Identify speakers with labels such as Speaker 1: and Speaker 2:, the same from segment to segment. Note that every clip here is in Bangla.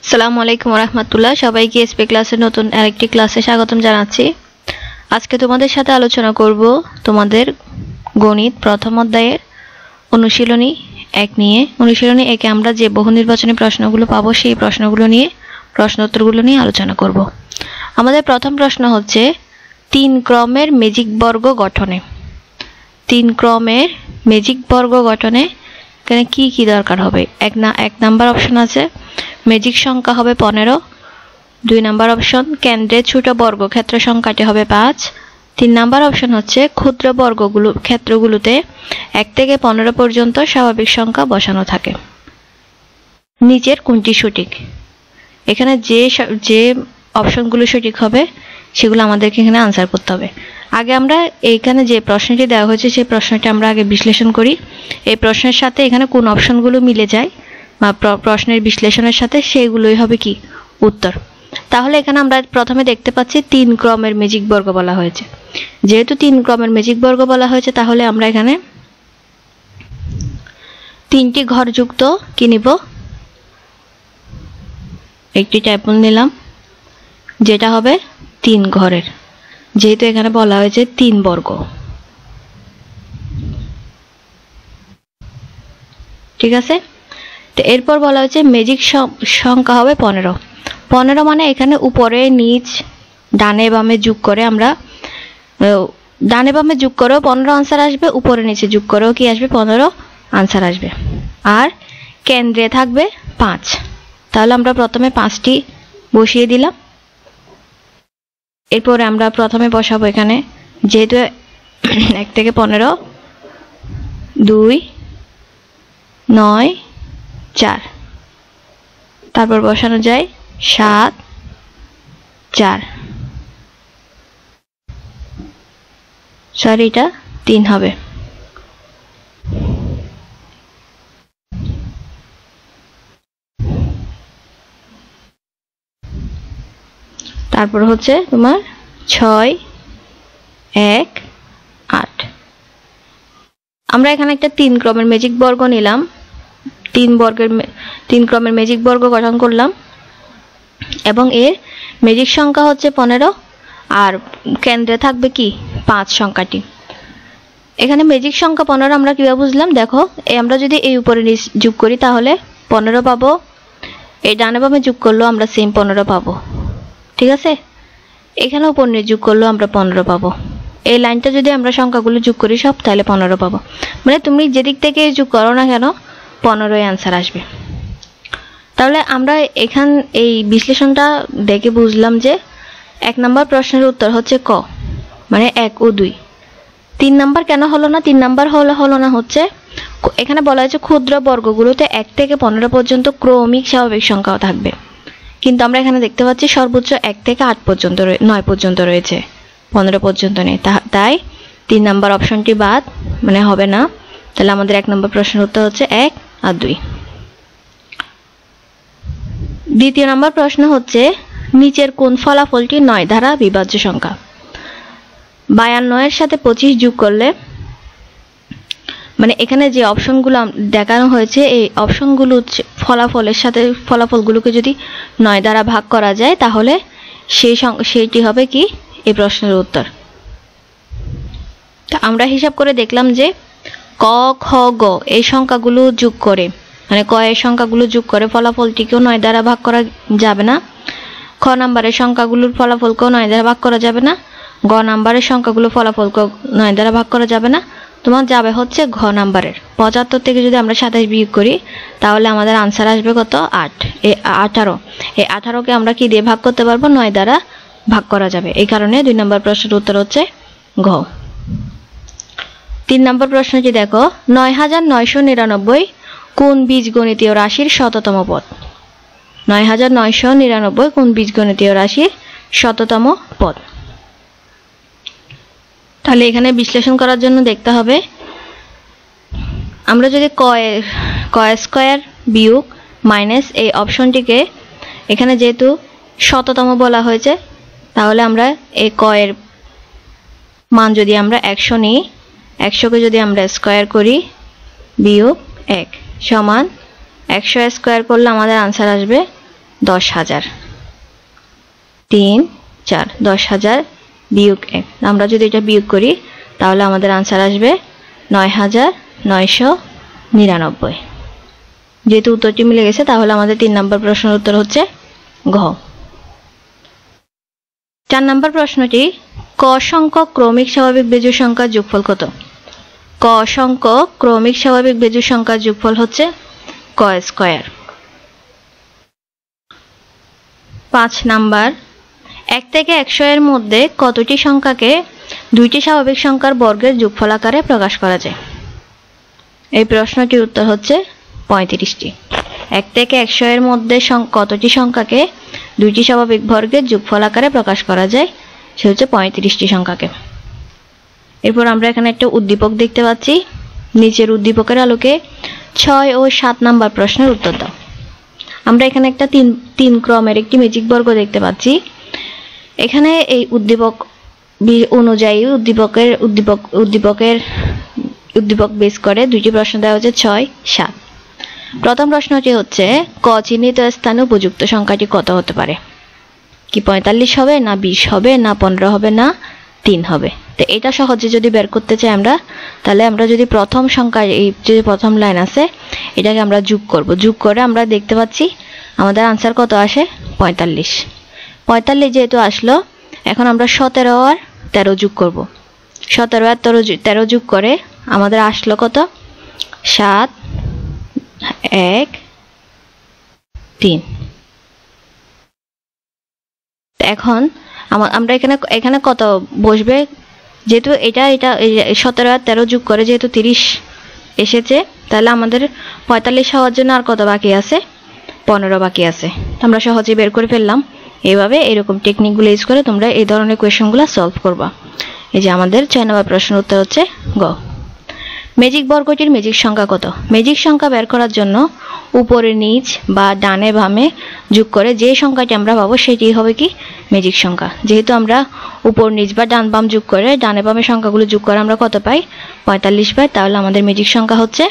Speaker 1: আসসালামু আলাইকুম ওয়া রাহমাতুল্লাহ। সবাইকে এসপি ক্লাসের নতুন আরেকটি ক্লাসে স্বাগতম জানাচ্ছি। আজকে তোমাদের সাথে আলোচনা করব তোমাদের গণিত প্রথম অধ্যায়ের অনুশীলনী 1 নিয়ে। অনুশীলনী 1 এ আমরা যে বহু নির্বাচনী প্রশ্নগুলো পাবো সেই প্রশ্নগুলো নিয়ে প্রশ্ন উত্তরগুলো নিয়ে আলোচনা করব। আমাদের প্রথম প্রশ্ন হচ্ছে 3 ক্রমের ম্যাজিক বর্গ গঠনে। 3 ক্রমের ম্যাজিক বর্গ গঠনে এখানে কি কি দরকার হবে? এক নাম্বার অপশন আছে ম্যাজিক সংখ্যা হবে 15। 2 নাম্বার অপশন কেন্দ্রের ছোট বর্গক্ষেত্র সংখ্যাটি হবে 5। 3 নাম্বার অপশন হচ্ছে ক্ষুদ্র ক্ষেত্রগুলোতে 1 থেকে 15 পর্যন্ত স্বাভাবিক সংখ্যা বসানো থাকে। নিচের কোনটি সঠিক? এখানে যে অপশনগুলো সঠিক হবে সেগুলো আমাদেরকে এখানে আনসার করতে হবে। আগে আমরা এইখানে যে প্রশ্নটি দেওয়া হয়েছে সেই প্রশ্নটি আমরা আগে বিশ্লেষণ করি। এই প্রশ্নের সাথে এখানে কোন অপশনগুলো মিলে যায় বা প্রশ্নের বিশ্লেষণের সাথে সেইগুলোই হবে কি উত্তর। তাহলে এখানে আমরা প্রথমে দেখতে পাচ্ছি 3 ক্রমের ম্যাজিক বর্গ বলা হয়েছে। যেহেতু 3 ক্রমের ম্যাজিক বর্গ বলা হয়েছে তাহলে আমরা এখানে 3টি ঘরযুক্ত কি নিব? একটি টাইপন নিলাম যেটা হবে 3 ঘরের, যেহেতু এখানে বলা হয়েছে 3 বর্গ। ঠিক আছে, তো এরপর বলা হয়েছে ম্যাজিক সংখ্যা হবে 15। 15 মানে এখানে উপরে নিচ ডানে বামে যোগ করে আমরা ডানে বামে যোগ করেও 15 আনসার আসবে, উপরে নিচে যোগ করেও কি আসবে 15 আনসার আসবে। আর কেন্দ্রে থাকবে 5। তাহলে আমরা প্রথমে 5টি বসিয়ে দিলাম। এরপরে আমরা প্রথমে বসাবো এখানে, যেহেতু 1 থেকে 15 2 9 4, তারপর বসানো যায় 7 4, সরি এটা 3 হবে। তারপর হচ্ছে তোমার 6 1 8। আমরা এখানে একটা 3 ক্রমের ম্যাজিক বর্গ নিলাম। 3 ক্রমের ম্যাজিক বর্গ গঠন করলাম এবং এর ম্যাজিক সংখ্যা হচ্ছে 15 আর কেন্দ্রে থাকবে কি 5 সংখ্যাটি। এখানে ম্যাজিক সংখ্যা 15 আমরা কিভাবে বুঝলাম? দেখো, আমরা যদি এই উপরে নিচ যোগ করি তাহলে 15 পাবো, এই ডানে বামে যোগ করলেও আমরা সেম 15 পাবো। ঠিক আছে, এখানে উপর নিচ যোগ করলেও আমরা 15 পাবো। এই লাইনটা যদি আমরা সংখ্যাগুলো যোগ করি সব, তাহলে 15 পাবো। মানে তুমি যেদিক থেকে যোগ করো না কেন 15 আনসার আসবে। তাহলে আমরা এই বিশ্লেষণটা দেখে বুঝলাম যে 1 নাম্বার প্রশ্নের উত্তর হচ্ছে ক, মানে 1 ও 2। 3 নাম্বার কেন হলো না? 3 নাম্বার হলো না হচ্ছে এখানে বলা হয়েছে ক্ষুদ্র বর্গগুলোতে 1 থেকে 15 পর্যন্ত ক্রমিক স্বাভাবিক সংখ্যাও থাকবে, কিন্তু আমরা এখানে দেখতে পাচ্ছি সর্বোচ্চ 1 থেকে 8 পর্যন্ত 9 পর্যন্ত রয়েছে, 15 পর্যন্ত নেই। তাই 3 নাম্বার অপশনটি বাদ, মানে হবে না। তাহলে আমাদের 1 নম্বর প্রশ্নের উত্তর হচ্ছে 1 আর 2। দ্বিতীয় নম্বর প্রশ্ন হচ্ছে নিচের কোন ফলাফলটি 9 দ্বারা বিভাজ্য সংখ্যা? 52 এর সাথে 25 যোগ করলে, মানে এখানে যে অপশনগুলো দেখানো হয়েছে এই অপশনগুলো ফলাফলগুলোকে যদি 9 দ্বারা ভাগ করা যায় তাহলে সেইটি হবে কি এই প্রশ্নের উত্তর। আমরা হিসাব করে দেখলাম যে ক খ গ এই সংখ্যাগুলো যোগ করে, মানে ক এর সংখ্যাগুলো যোগ করে ফলাফলটিকেও 9 দ্বারা ভাগ করা যাবে না। খ নাম্বারের সংখ্যাগুলোর ফলাফলকেও 9 দ্বারা ভাগ করা যাবে না। গ নাম্বারের সংখ্যাগুলোর ফলাফলকেও 9 দ্বারা ভাগ করা যাবে না। তোমার যাবে হচ্ছে ঘ নাম্বারের। 75 থেকে যদি আমরা 27 বিয়োগ করি তাহলে আমাদের আনসার আসবে কত? 8। এই 18, এই 18কে আমরা কি দিয়ে ভাগ করতে পারবো? 9 দ্বারা ভাগ করা যাবে। এই কারণে 2 নম্বর প্রশ্নের উত্তর হচ্ছে ঘ। 3 নম্বর প্রশ্নটি দেখো, 9999 কোন বীজগণিতীয় রাশির শততম পদ? 9999 কোন বীজগণিতীয় রাশির শততম পদ? তাহলে এখানে বিশ্লেষণ করার জন্য দেখতে হবে, আমরা যদি ক স্কয়ার বিয়োগ মাইনাস এই অপশনটিকে এখানে যেহেতু শততম বলা হয়েছে তাহলে আমরা এই ক এর মান যদি আমরা 100 নিই, 100কে যদি আমরা স্কয়ার করি বিয়োগ 1 সমান 100 স্কয়ার করলে আমাদের आंसर আসবে 10,000 3 4 10,000 বিয়োগ 1 আমরা যদি এটা বিয়োগ করি তাহলে আমাদের आंसर আসবে 9,999 যেহেতু উত্তরটি মিলে গেছে তাহলে আমাদের 3 নম্বর প্রশ্নের উত্তর হচ্ছে ঘ 4 নম্বর প্রশ্নটি ক সংখ্যক ক্রমিক স্বাভাবিক বেজোড় সংখ্যার যোগফল কত ক সংখ্যক ক্রমিক স্বাভাবিক বেজোড় সংখ্যার যোগফল হচ্ছে ক স্কয়ার 5 নাম্বার 1 থেকে 100 এর মধ্যে কতটি সংখ্যাকে দুইটি স্বাভাবিক সংখ্যার বর্গের যোগফল আকারে প্রকাশ করা যায় এই প্রশ্নটির উত্তর হচ্ছে 35টি 1 থেকে 100 এর মধ্যে কতটি সংখ্যাকে দুইটি স্বাভাবিক বর্গের যোগফল আকারে প্রকাশ করা যায় সে হচ্ছে 35টি সংখ্যাকে এরপর আমরা এখানে একটা উদ্দীপক দেখতে পাচ্ছি নিচের উদ্দীপকের আলোকে 6 ও 7 নাম্বার প্রশ্নের উত্তর দাও আমরা এখানে একটা তিন ক্রমের একটি ম্যাজিক বর্গ দেখতে পাচ্ছি এখানে এই উদ্দীপক অনুযায়ী উদ্দীপক বেস করে দুইটি প্রশ্ন দেওয়া হচ্ছে 6 7 প্রথম প্রশ্নটি হচ্ছে ক চিহ্নিত স্থানে উপযুক্ত সংখ্যাটি কত হতে পারে কি 45 হবে না 20 হবে না 15 হবে না 3 হবে তো এটা সহজে যদি বের করতে চাই আমরা তাহলে আমরা যদি প্রথম সংখ্যা এই যে প্রথম লাইন আছে এটাকে আমরা যোগ করব যোগ করে আমরা দেখতে পাচ্ছি আমাদের आंसर কত আসে 45 যেহেতু আসলো এখন আমরা 17 আর 13 যোগ করব 17 আর 13 যোগ করে আমাদের আসলো কত 7 1 3 এখন আমরা এখানে কত বসবে যেহেতু এটা 17 আর 13 যোগ করে যেহেতু 30 এসেছে তাহলে আমাদের 45 হওয়ার জন্য আর কত বাকি আছে 15 বাকি আছে আমরা সহজে বের করে ফেললাম এইভাবে এরকম টেকনিকগুলো ইউজ করে তোমরা এই ধরনের কোশ্চেনগুলো সলভ করবা এই যে আমাদের 6 নম্বর প্রশ্নের উত্তর হচ্ছে গ ম্যাজিক বর্গটির ম্যাজিক সংখ্যা কত ম্যাজিক সংখ্যা বের করার জন্য উপরে নিচ বা ডানে বামে যোগ করে যে সংখ্যাটি আমরা পাবো সেটি হবে কি ম্যাজিক সংখ্যা যেহেতু আমরা উপর নিচ বা ডান বাম যোগ করে ডানে বামে সংখ্যাগুলো যোগ করে আমরা কত পাই 45 পাই তাহলে আমাদের ম্যাজিক সংখ্যা হচ্ছে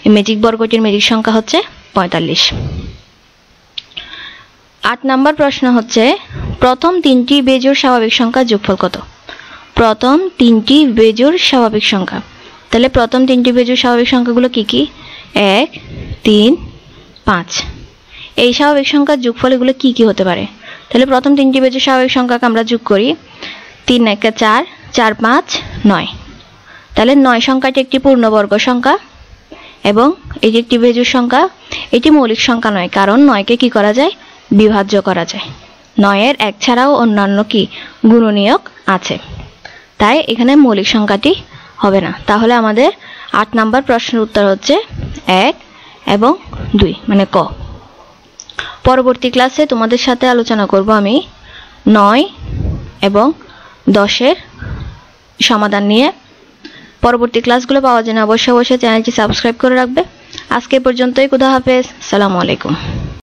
Speaker 1: এই ম্যাজিক বর্গটির ম্যাজিক সংখ্যা হচ্ছে 45 8 নম্বর প্রশ্ন হচ্ছে প্রথম তিনটি বেজোড় স্বাভাবিক সংখ্যার যোগফল কত প্রথম তিনটি বেজোড় স্বাভাবিক সংখ্যা তাহলে প্রথম তিনটি বেজোড় স্বাভাবিক সংখ্যাগুলো কি কি 1 3 5 এই স্বাভাবিক সংখ্যার যোগফল এগুলো কি কি হতে পারে তাহলে প্রথম তিনটি বেজোড় স্বাভাবিক সংখ্যাকে আমরা যোগ করি 3 1 4 4 5 9 তাহলে 9 সংখ্যাটি একটি পূর্ণবর্গ সংখ্যা এবং এটি একটি বেজোড় সংখ্যা এটি মৌলিক সংখ্যা নয় কারণ 9 কে কি করা যায় বিভাজ্য করা যায় 9 এর এক ছাড়াও অন্যান্য কি গুণনীয়ক আছে তাই এখানে মৌলিক সংখ্যাটি হবে না তাহলে আমাদের 8 নাম্বার প্রশ্নের উত্তর হচ্ছে 1 এবং 2 মানে ক পরবর্তী ক্লাসে তোমাদের সাথে আলোচনা করব আমি 9 এবং 10 এর সমাধান নিয়ে পরবর্তী ক্লাসগুলো পাওয়ার জন্য অবশ্যই চ্যানেলটি সাবস্ক্রাইব করে রাখবে আজকে পর্যন্তই খুদা হাফেজ আসসালামু আলাইকুম